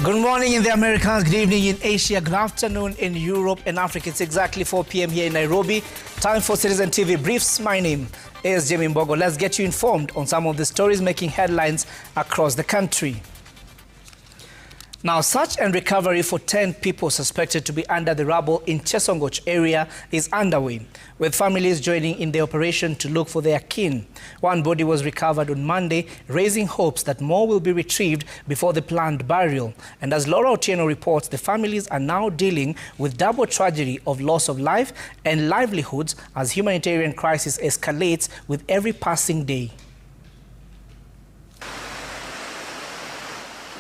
Good morning in the Americas, good evening in Asia, good afternoon in Europe and Africa. It's exactly 4 p.m. here in Nairobi. Time for Citizen TV Briefs. My name is Jimmy Mbogo. Let's get you informed on some of the stories making headlines across the country. Now, search and recovery for 10 people suspected to be under the rubble in Chesongoch area is underway, with families joining in the operation to look for their kin. One body was recovered on Monday, raising hopes that more will be retrieved before the planned burial. And as Laura Otieno reports, the families are now dealing with double tragedy of loss of life and livelihoods as humanitarian crisis escalates with every passing day.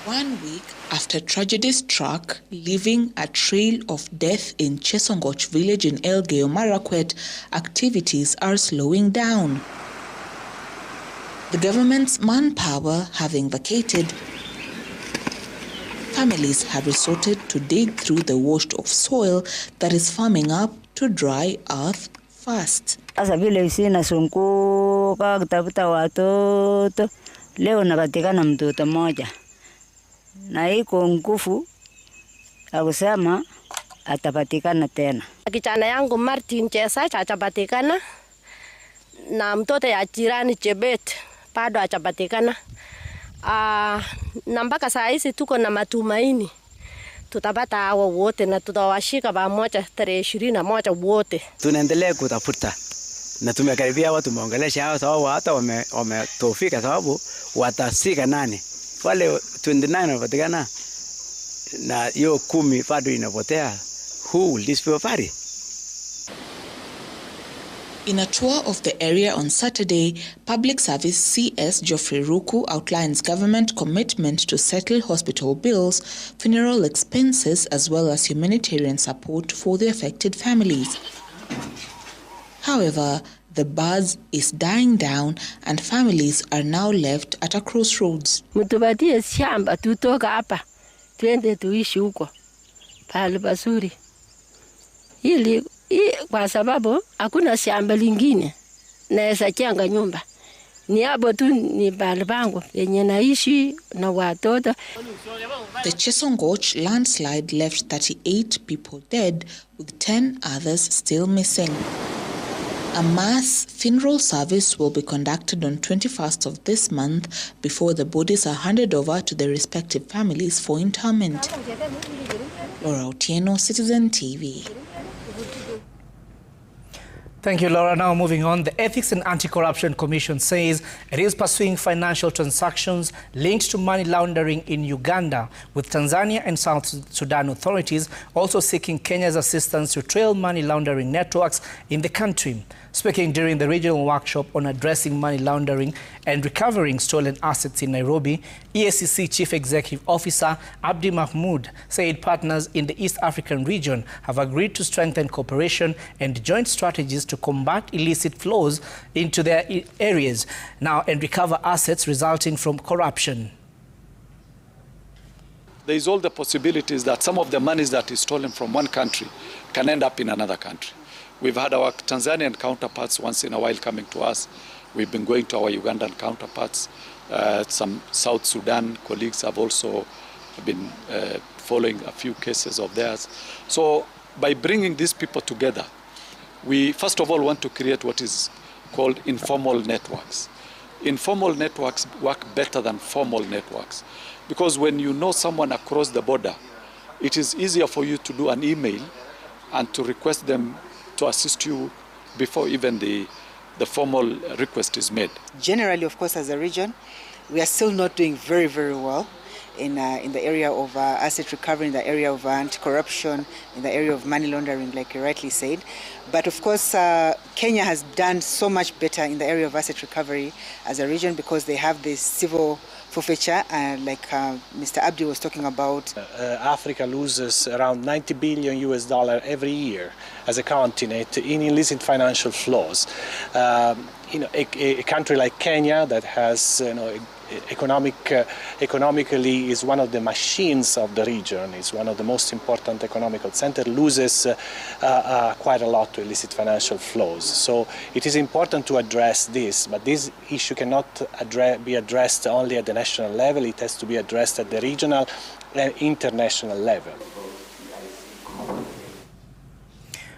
1 week after tragedy struck, leaving a trail of death in Chesongoch village in Elgeyo Marakwet, activities are slowing down. The government's manpower having vacated, families have resorted to dig through the washed off soil that is farming up to dry earth fast. Asa vile sina sunguka kutafuta watoto, leo napatikana mtoto mmoja. Na iko nguvu akusema atapatikana tena. Kijana yangu Martin Chesach atapatikana na mtoto ya jirani Chebet bado atapatikana. Na mpaka saa hizi tuko na matumaini tutapata hao wote na tutawashika pamoja tarehe 21 wote. Tunaendelea kutafuta na tumekaribia watu, tumeongelesha hao sababu hata wametofika sababu watasika nani wale 29 wanapatikana na hiyo 10 bado inapotea. Who will this people bury? In a tour of the area on Saturday, Public Service CS Geoffrey Ruku outlines government commitment to settle hospital bills, funeral expenses, as well as humanitarian support for the affected families. However, the buzz is dying down and families are now left at a crossroads. Mtupatie shamba tutoka hapa twende tuishi huko pale pazuri. Ili kwa sababu hakuna shamba lingine naweza jenga nyumba. Ni hapo tu ni pale pangu yenye naishi na watoto. The Chesongoch landslide left 38 people dead with 10 others still missing. A mass funeral service will be conducted on 21st of this month before the bodies are handed over to their respective families for interment. Laura Otieno, Citizen TV. Thank you, Laura. Now moving on, the Ethics and Anti-Corruption Commission says it is pursuing financial transactions linked to money laundering in Uganda, with Tanzania and South Sudan authorities also seeking Kenya's assistance to trail money laundering networks in the country. Speaking during the regional workshop on addressing money laundering and recovering stolen assets in Nairobi, EACC Chief Executive Officer Abdi Mahmoud said partners in the East African region have agreed to strengthen cooperation and joint strategies to combat illicit flows into their areas now and recover assets resulting from corruption. There is all the possibilities that some of the monies that is stolen from one country can end up in another country. We've had our Tanzanian counterparts once in a while coming to us. We've been going to our Ugandan counterparts. Some South Sudan colleagues have also been following a few cases of theirs. So by bringing these people together, we first of all want to create what is called informal networks. Informal networks work better than formal networks because when you know someone across the border, it is easier for you to do an email and to request them to assist you before even the formal request is made. Generally, of course, as a region, we are still not doing very, very well in the area of asset recovery, in the area of anti-corruption, in the area of money laundering, like you rightly said. But of course, Kenya has done so much better in the area of asset recovery as a region because they have this civil forfeiture, like Mr. Abdi was talking about. Africa loses around $90 billion every year as a continent in illicit financial flows. A country like Kenya that has economically is one of the machines of the region. It's one of the most important economical centers, loses quite a lot to illicit financial flows. So it is important to address this, but this issue cannot be addressed only at the national level. It has to be addressed at the regional and international level.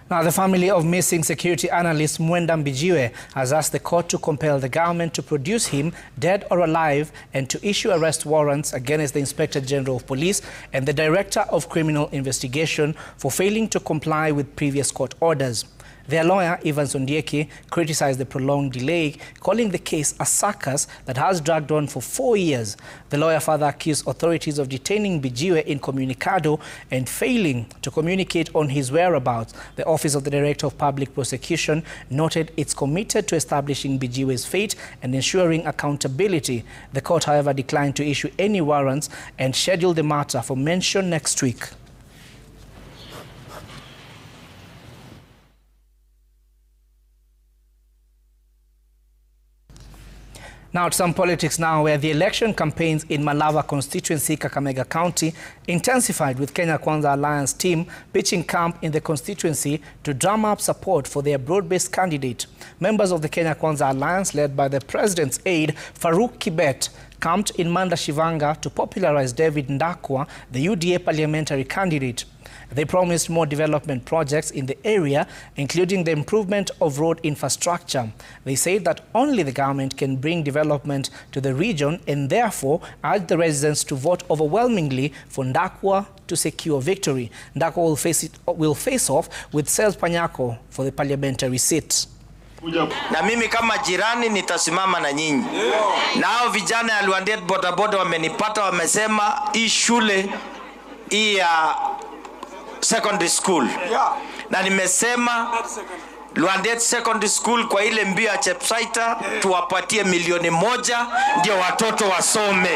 Now, the family of missing security analyst Mwenda Mbijiwe has asked the court to compel the government to produce him, dead or alive, and to issue arrest warrants against the Inspector General of Police and the Director of Criminal Investigation for failing to comply with previous court orders. Their lawyer, Evans Ondieki, criticized the prolonged delay, calling the case a circus that has dragged on for 4 years. The lawyer further accused authorities of detaining Mbijiwe incommunicado and failing to communicate on his whereabouts. The Office of the Director of Public Prosecution noted it's committed to establishing Mbijiwe's fate and ensuring accountability. The court, however, declined to issue any warrants and scheduled the matter for mention next week. Now to some politics now, where the election campaigns in Malava constituency, Kakamega County, intensified with Kenya Kwanza Alliance team pitching camp in the constituency to drum up support for their broad-based candidate. Members of the Kenya Kwanza Alliance, led by the President's aide, Farouk Kibet, camped in Manda Shivanga to popularize David Ndakwa, the UDA parliamentary candidate. They promised more development projects in the area, including the improvement of road infrastructure. They said that only the government can bring development to the region and therefore urged the residents to vote overwhelmingly for Ndakwa to secure victory. Ndakwa will face off with Sales Panyako for the parliamentary seat. Na mimi kama jirani nitasimama na nyinyi. Na hao vijana ya Luandet bodaboda wamenipata, wamesema hii shule hii ya secondary school. Na nimesema Luandet Secondary School kwa ile mbio ya Chepsaita tuwapatie milioni 1 ndio watoto wasome.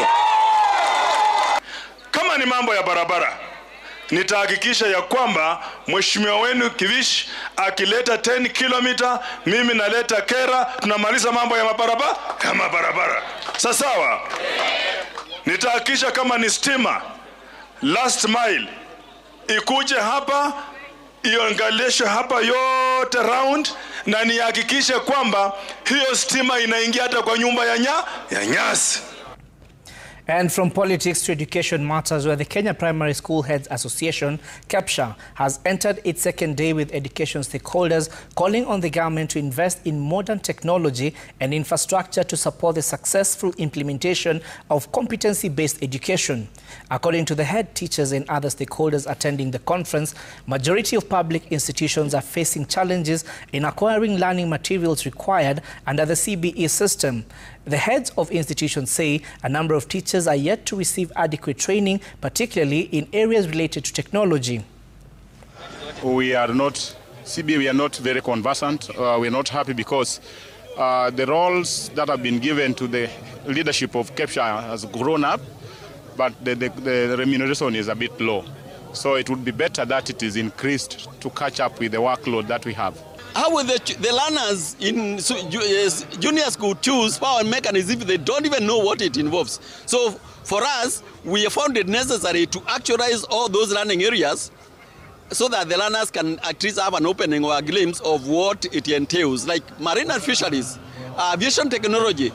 Kama ni mambo ya barabara, nitahakikisha ya kwamba mheshimiwa wenu Kivish akileta 10 kilomita, mimi naleta Kera, tunamaliza mambo ya barabara. Sawa. Nitahakikisha kama ni stima, last mile ikuje hapa, iangalishwe hapa yote round, na nihakikishe kwamba hiyo stima inaingia hata kwa nyumba ya nyasi. And from politics to education matters, where the Kenya Primary School Heads Association, KEPSHA, has entered its second day with education stakeholders, calling on the government to invest in modern technology and infrastructure to support the successful implementation of competency-based education. According to the head teachers and other stakeholders attending the conference, majority of public institutions are facing challenges in acquiring learning materials required under the CBE system. The heads of institutions say a number of teachers are yet to receive adequate training, particularly in areas related to technology. We are not very conversant. We're not happy because the roles that have been given to the leadership of KEPSHA has grown up, but the remuneration is a bit low. So it would be better that it is increased to catch up with the workload that we have. How will the learners in junior school choose power mechanism if they don't even know what it involves? So for us, we have found it necessary to actualize all those learning areas so that the learners can at least have an opening or a glimpse of what it entails, like marine and fisheries, aviation technology,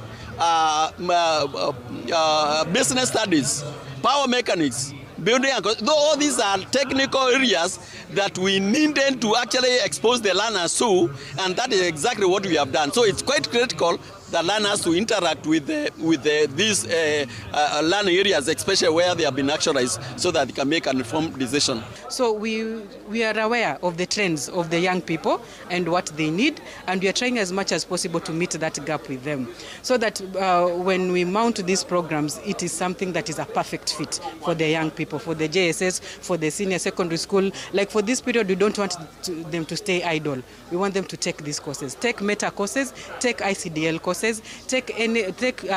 business studies, power mechanics, building. All these are technical areas that we needed to actually expose the learners to, and that is exactly what we have done. So it's quite critical that learners to interact with these learning areas, especially where they have been actualized, so that they can make an informed decision. So we are aware of the trends of the young people and what they need, and we are trying as much as possible to meet that gap with them, so that when we mount these programs, it is something that is a perfect fit for the young people, for the JSS, for the senior secondary school. Like for this period, we don't want them to stay idle. We want them to take these courses, take meta courses, take ICDL courses, take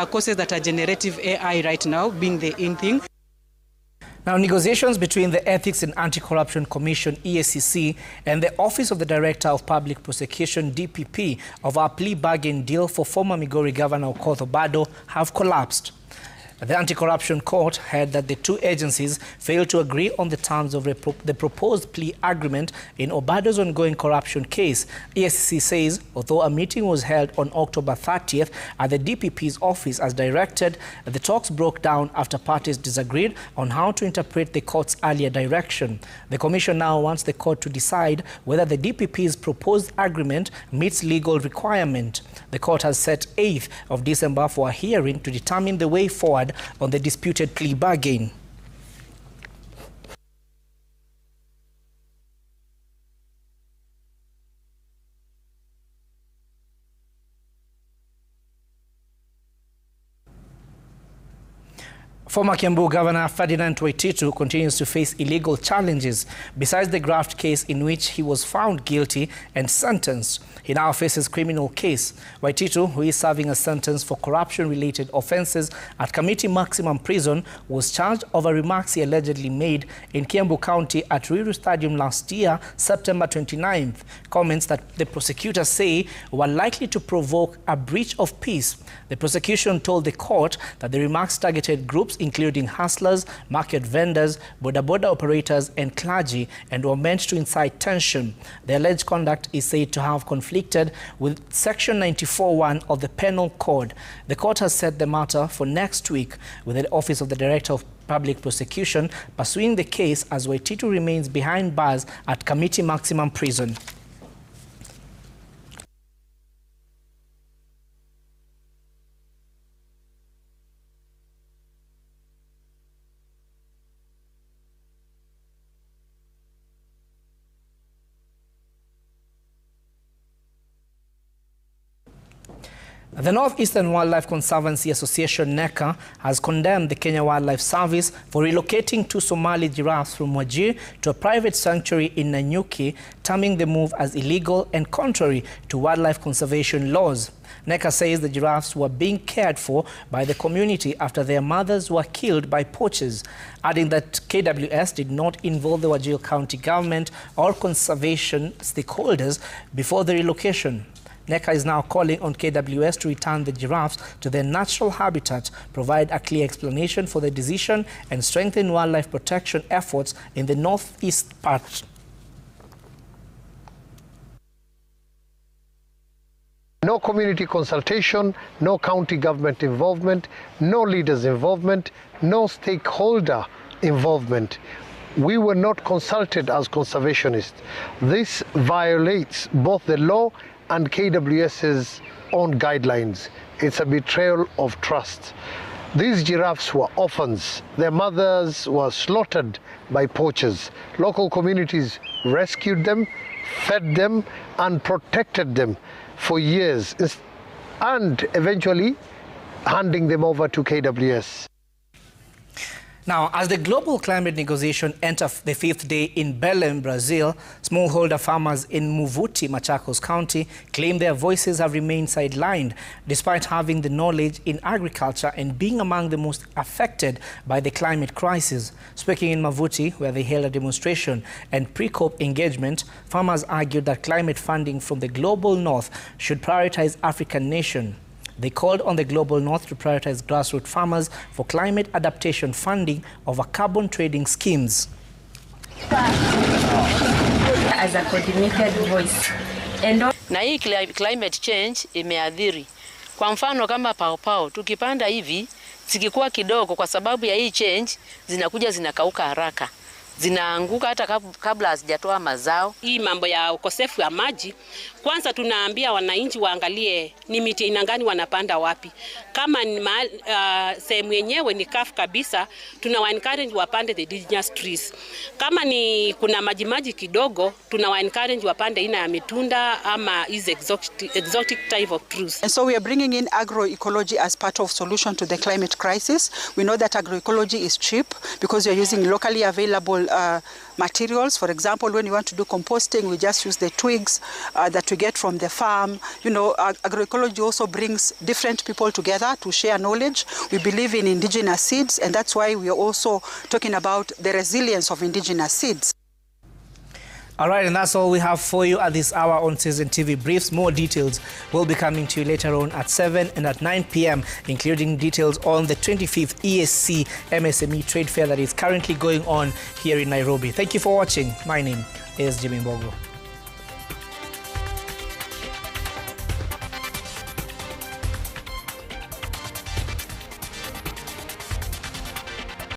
courses that are generative AI right now, being the in thing. Now, negotiations between the Ethics and Anti-Corruption Commission, EACC, and the Office of the Director of Public Prosecution, DPP, of our plea bargain deal for former Migori Governor Okoth Obado have collapsed. The Anti-Corruption Court held that the two agencies failed to agree on the terms of the proposed plea agreement in Obado's ongoing corruption case. EACC says, although a meeting was held on October 30th at the DPP's office as directed, the talks broke down after parties disagreed on how to interpret the court's earlier direction. The Commission now wants the court to decide whether the DPP's proposed agreement meets legal requirement. The court has set 8th of December for a hearing to determine the way forward on the disputed plea bargain. Former Kiambu Governor Ferdinand Waititu continues to face illegal challenges. Besides the graft case in which he was found guilty and sentenced, he now faces criminal case. Waititu, who is serving a sentence for corruption-related offences at Kamiti Maximum Prison, was charged over remarks he allegedly made in Kiambu County at Ruiru Stadium last year, September 29th. Comments that the prosecutors say were likely to provoke a breach of peace. The prosecution told the court that the remarks targeted groups including hustlers, market vendors, boda operators and clergy, and were meant to incite tension. The alleged conduct is said to have conflicted with Section 94(1) of the Penal Code. The court has set the matter for next week, with the Office of the Director of Public Prosecution pursuing the case as Waititu remains behind bars at Kamiti Maximum Prison. The Northeastern Wildlife Conservancy Association, NECA, has condemned the Kenya Wildlife Service for relocating two Somali giraffes from Wajir to a private sanctuary in Nanyuki, terming the move as illegal and contrary to wildlife conservation laws. NECA says the giraffes were being cared for by the community after their mothers were killed by poachers, adding that KWS did not involve the Wajir County government or conservation stakeholders before the relocation. NECA is now calling on KWS to return the giraffes to their natural habitat, provide a clear explanation for the decision, and strengthen wildlife protection efforts in the northeast part. No community consultation, no county government involvement, no leaders' involvement, no stakeholder involvement. We were not consulted as conservationists. This violates both the law and KWS's own guidelines. It's a betrayal of trust. These giraffes were orphans. Their mothers were slaughtered by poachers. Local communities rescued them, fed them, and protected them for years, and eventually handing them over to KWS. Now, as the global climate negotiation enters the 5th day in Belém, Brazil, smallholder farmers in Muvuti, Machakos County, claim their voices have remained sidelined despite having the knowledge in agriculture and being among the most affected by the climate crisis. Speaking in Mavuti, where they held a demonstration and pre-COP engagement, farmers argued that climate funding from the Global North should prioritize African nations. They called on the Global North to prioritize grassroots farmers for climate adaptation funding over carbon trading schemes. As a coordinated voice. Na hii climate change imeadhiri. Kwa mfano kama paopao, tukipanda hivi, zikikuwa kidogo kwa sababu ya hii change, zinakuja zinakauka haraka. Zinaanguka hata kabla hazijatoa mazao. Hii mambo ya ukosefu wa maji, kwanza tunaambia wananchi waangalie ni miti aina gani wanapanda wapi. Kama ni sehemu yenyewe ni kafu kabisa, tunawa-encourage wapande the indigenous trees. Kama ni kuna maji kidogo, tunawa-encourage wapande aina ya mitunda ama is exotic type of trees. And so we are bringing in agroecology as part of solution to the climate crisis. We know that agroecology is cheap because we are using locally available materials. For example, when you want to do composting, we just use the twigs that we get from the farm. You know, agroecology also brings different people together to share knowledge. We believe in indigenous seeds, and that's why we are also talking about the resilience of indigenous seeds. All right, and that's all we have for you at this hour on Citizen TV Briefs. More details will be coming to you later on at 7 and at 9 p.m., including details on the 25th ESC MSME Trade Fair that is currently going on here in Nairobi. Thank you for watching. My name is Jimmy Mbogo.